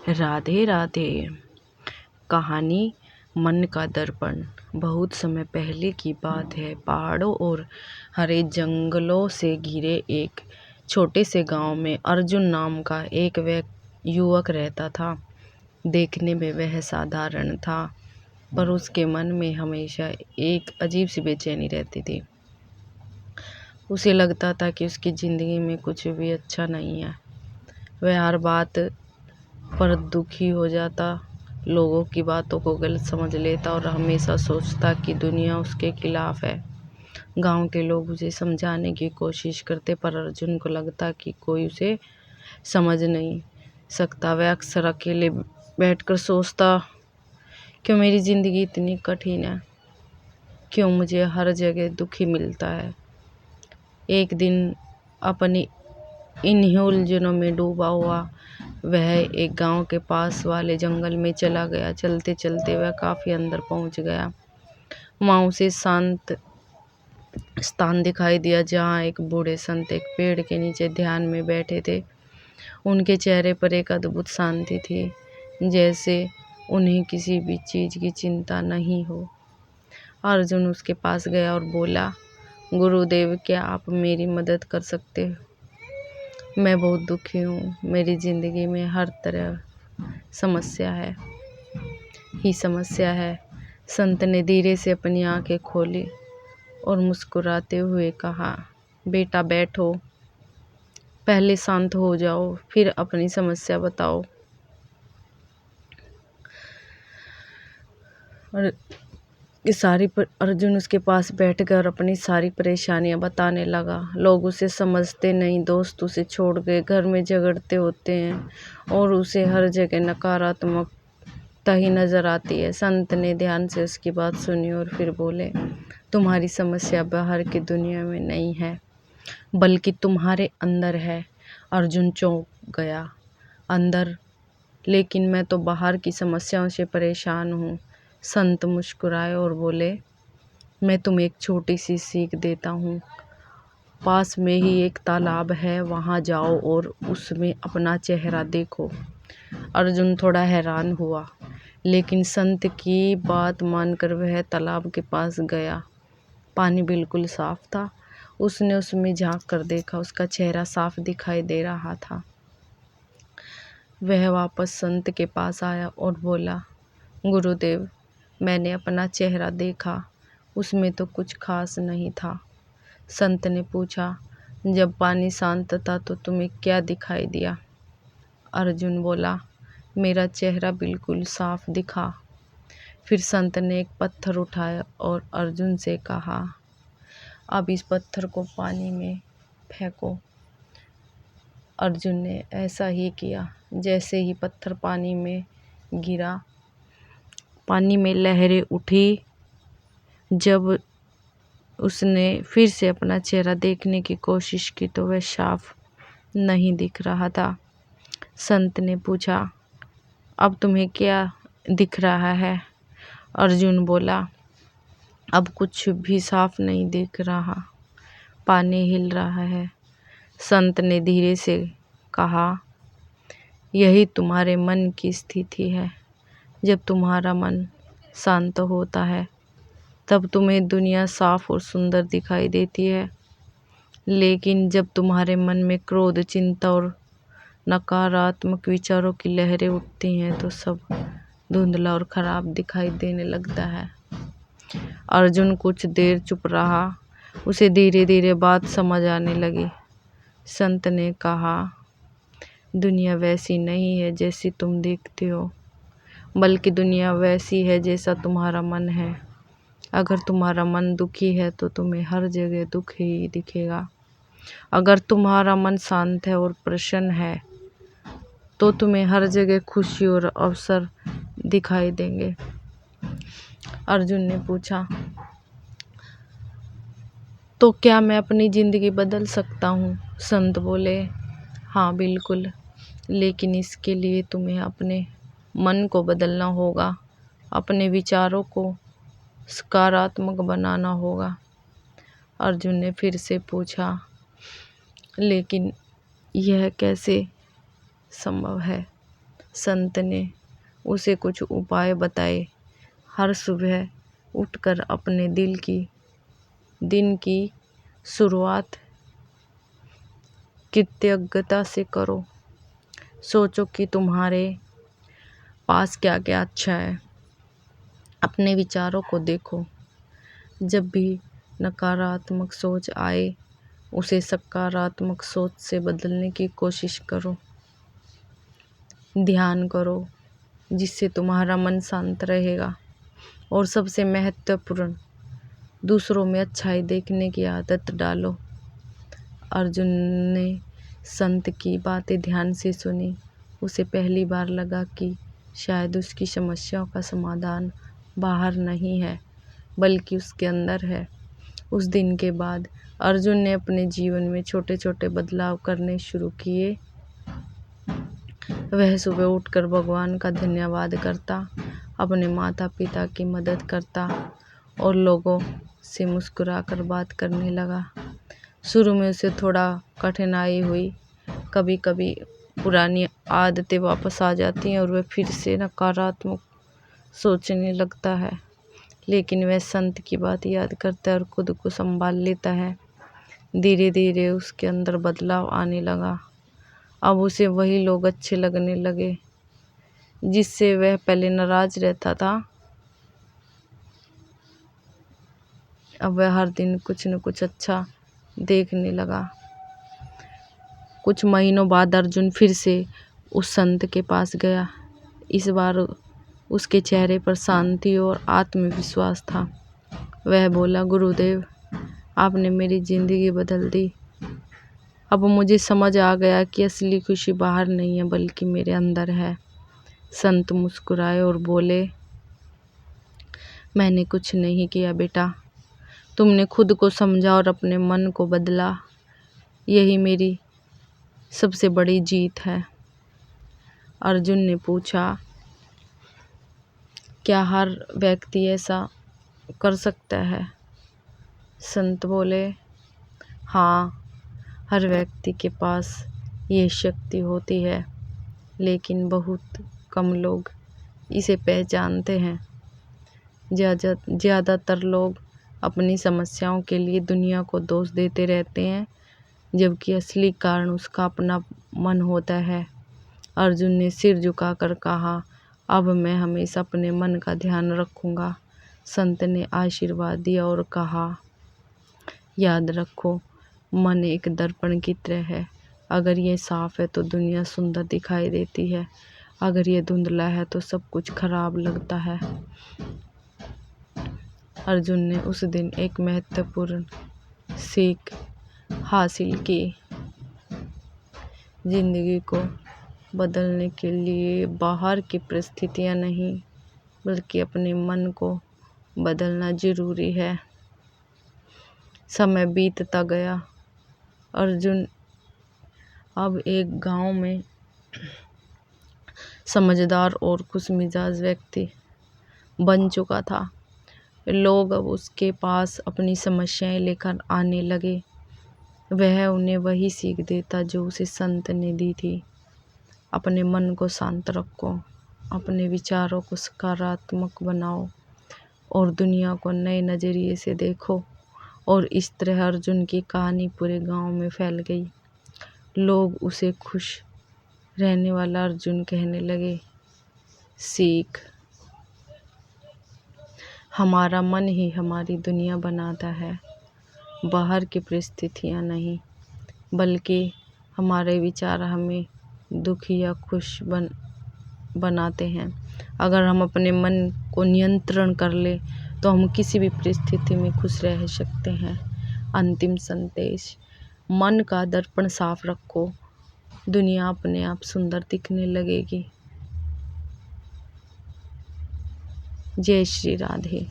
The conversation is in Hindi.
राधे राधे। कहानी मन का दर्पण। बहुत समय पहले की बात है। पहाड़ों और हरे जंगलों से घिरे एक छोटे से गांव में अर्जुन नाम का एक युवक रहता था। देखने में वह साधारण था, पर उसके मन में हमेशा एक अजीब सी बेचैनी रहती थी। उसे लगता था कि उसकी ज़िंदगी में कुछ भी अच्छा नहीं है। वह हर बात पर दुखी हो जाता, लोगों की बातों को गलत समझ लेता और हमेशा सोचता कि दुनिया उसके खिलाफ है। गांव के लोग उसे समझाने की कोशिश करते, पर अर्जुन को लगता कि कोई उसे समझ नहीं सकता। वह अक्सर अकेले बैठकर सोचता, क्यों मेरी ज़िंदगी इतनी कठिन है, क्यों मुझे हर जगह दुखी मिलता है। एक दिन अपनी इन्हीं उलझनों में डूबा हुआ वह एक गांव के पास वाले जंगल में चला गया। चलते चलते वह काफी अंदर पहुंच गया। वहां उसे शांत स्थान दिखाई दिया, जहां एक बूढ़े संत एक पेड़ के नीचे ध्यान में बैठे थे। उनके चेहरे पर एक अद्भुत शांति थी, जैसे उन्हें किसी भी चीज की चिंता नहीं हो। अर्जुन उसके पास गया और बोला, गुरुदेव, क्या आप मेरी मदद कर सकते हो? मैं बहुत दुखी हूँ। मेरी ज़िंदगी में हर तरह समस्या है। संत ने धीरे से अपनी आंखें खोली और मुस्कुराते हुए कहा, बेटा बैठो, पहले शांत हो जाओ, फिर अपनी समस्या बताओ। और अर्जुन उसके पास बैठकर अपनी सारी परेशानियां बताने लगा। लोग उसे समझते नहीं, दोस्त उसे छोड़ गए, घर में झगड़ते होते हैं और उसे हर जगह नकारात्मकता ही नजर आती है। संत ने ध्यान से उसकी बात सुनी और फिर बोले, तुम्हारी समस्या बाहर की दुनिया में नहीं है, बल्कि तुम्हारे अंदर है। अर्जुन चौंक गया। अंदर? लेकिन मैं तो बाहर की समस्याओं से परेशान हूँ। संत मुस्कुराए और बोले, मैं तुम्हें एक छोटी सी सीख देता हूँ। पास में ही एक तालाब है, वहाँ जाओ और उसमें अपना चेहरा देखो। अर्जुन थोड़ा हैरान हुआ, लेकिन संत की बात मानकर वह तालाब के पास गया। पानी बिल्कुल साफ था। उसने उसमें झांक कर देखा, उसका चेहरा साफ दिखाई दे रहा था। वह वापस संत के पास आया और बोला, गुरुदेव, मैंने अपना चेहरा देखा, उसमें तो कुछ खास नहीं था। संत ने पूछा, जब पानी शांत था तो तुम्हें क्या दिखाई दिया? अर्जुन बोला, मेरा चेहरा बिल्कुल साफ दिखा। फिर संत ने एक पत्थर उठाया और अर्जुन से कहा, अब इस पत्थर को पानी में फेंको। अर्जुन ने ऐसा ही किया। जैसे ही पत्थर पानी में गिरा, पानी में लहरें उठी। जब उसने फिर से अपना चेहरा देखने की कोशिश की तो वह साफ नहीं दिख रहा था। संत ने पूछा, अब तुम्हें क्या दिख रहा है? अर्जुन बोला, अब कुछ भी साफ नहीं दिख रहा, पानी हिल रहा है। संत ने धीरे से कहा, यही तुम्हारे मन की स्थिति है। जब तुम्हारा मन शांत होता है तब तुम्हें दुनिया साफ और सुंदर दिखाई देती है, लेकिन जब तुम्हारे मन में क्रोध, चिंता और नकारात्मक विचारों की लहरें उठती हैं तो सब धुंधला और खराब दिखाई देने लगता है। अर्जुन कुछ देर चुप रहा। उसे धीरे धीरे बात समझ आने लगी। संत ने कहा, दुनिया वैसी नहीं है जैसी तुम देखते हो, बल्कि दुनिया वैसी है जैसा तुम्हारा मन है। अगर तुम्हारा मन दुखी है तो तुम्हें हर जगह दुख ही दिखेगा। अगर तुम्हारा मन शांत है और प्रसन्न है तो तुम्हें हर जगह खुशी और अवसर दिखाई देंगे। अर्जुन ने पूछा, तो क्या मैं अपनी ज़िंदगी बदल सकता हूँ? संत बोले, हाँ बिल्कुल, लेकिन इसके लिए तुम्हें अपने मन को बदलना होगा, अपने विचारों को सकारात्मक बनाना होगा। अर्जुन ने फिर से पूछा, लेकिन यह कैसे संभव है? संत ने उसे कुछ उपाय बताए। हर सुबह उठकर अपने दिन की शुरुआत कृतज्ञता से करो। सोचो कि तुम्हारे पास क्या क्या अच्छा है। अपने विचारों को देखो। जब भी नकारात्मक सोच आए उसे सकारात्मक सोच से बदलने की कोशिश करो। ध्यान करो जिससे तुम्हारा मन शांत रहेगा। और सबसे महत्वपूर्ण, दूसरों में अच्छाई देखने की आदत डालो। अर्जुन ने संत की बातें ध्यान से सुनी। उसे पहली बार लगा कि शायद उसकी समस्याओं का समाधान बाहर नहीं है बल्कि उसके अंदर है। उस दिन के बाद अर्जुन ने अपने जीवन में छोटे छोटे बदलाव करने शुरू किए। वह सुबह उठकर भगवान का धन्यवाद करता, अपने माता पिता की मदद करता और लोगों से मुस्कुराकर बात करने लगा। शुरू में उसे थोड़ा कठिनाई हुई। कभी कभी पुरानी आदतें वापस आ जाती हैं और वह फिर से नकारात्मक सोचने लगता है। लेकिन वह संत की बात याद करता है और खुद को संभाल लेता है। धीरे धीरे उसके अंदर बदलाव आने लगा। अब उसे वही लोग अच्छे लगने लगे जिससे वह पहले नाराज रहता था। अब वह हर दिन कुछ न कुछ अच्छा देखने लगा। कुछ महीनों बाद अर्जुन फिर से उस संत के पास गया। इस बार उसके चेहरे पर शांति और आत्मविश्वास था। वह बोला, गुरुदेव, आपने मेरी जिंदगी बदल दी। अब मुझे समझ आ गया कि असली खुशी बाहर नहीं है बल्कि मेरे अंदर है। संत मुस्कुराए और बोले, मैंने कुछ नहीं किया बेटा, तुमने खुद को समझा और अपने मन को बदला। यही मेरी सबसे बड़ी जीत है। अर्जुन ने पूछा, क्या हर व्यक्ति ऐसा कर सकता है? संत बोले, हाँ, हर व्यक्ति के पास ये शक्ति होती है, लेकिन बहुत कम लोग इसे पहचानते हैं। ज़्यादातर लोग अपनी समस्याओं के लिए दुनिया को दोष देते रहते हैं, जबकि असली कारण उसका अपना मन होता है। अर्जुन ने सिर झुकाकर कहा, अब मैं हमेशा अपने मन का ध्यान रखूंगा। संत ने आशीर्वाद दिया और कहा, याद रखो, मन एक दर्पण की तरह है। अगर ये साफ है तो दुनिया सुंदर दिखाई देती है, अगर ये धुंधला है तो सब कुछ खराब लगता है। अर्जुन ने उस दिन एक महत्वपूर्ण सीख हासिल की। जिंदगी को बदलने के लिए बाहर की परिस्थितियां नहीं बल्कि अपने मन को बदलना जरूरी है। समय बीतता गया। अर्जुन अब एक गांव में समझदार और खुशमिजाज व्यक्ति बन चुका था। लोग अब उसके पास अपनी समस्याएं लेकर आने लगे। वह उन्हें वही सीख देता जो उसे संत ने दी थी। अपने मन को शांत रखो, अपने विचारों को सकारात्मक बनाओ और दुनिया को नए नज़रिए से देखो। और इस तरह अर्जुन की कहानी पूरे गांव में फैल गई। लोग उसे खुश रहने वाला अर्जुन कहने लगे। सीख, हमारा मन ही हमारी दुनिया बनाता है, बाहर की परिस्थितियां नहीं, बल्कि हमारे विचार हमें दुखी या खुश बनाते हैं। अगर हम अपने मन को नियंत्रण कर ले तो हम किसी भी परिस्थिति में खुश रह सकते हैं। अंतिम संदेश, मन का दर्पण साफ रखो, दुनिया अपने आप सुंदर दिखने लगेगी। जय श्री राधे।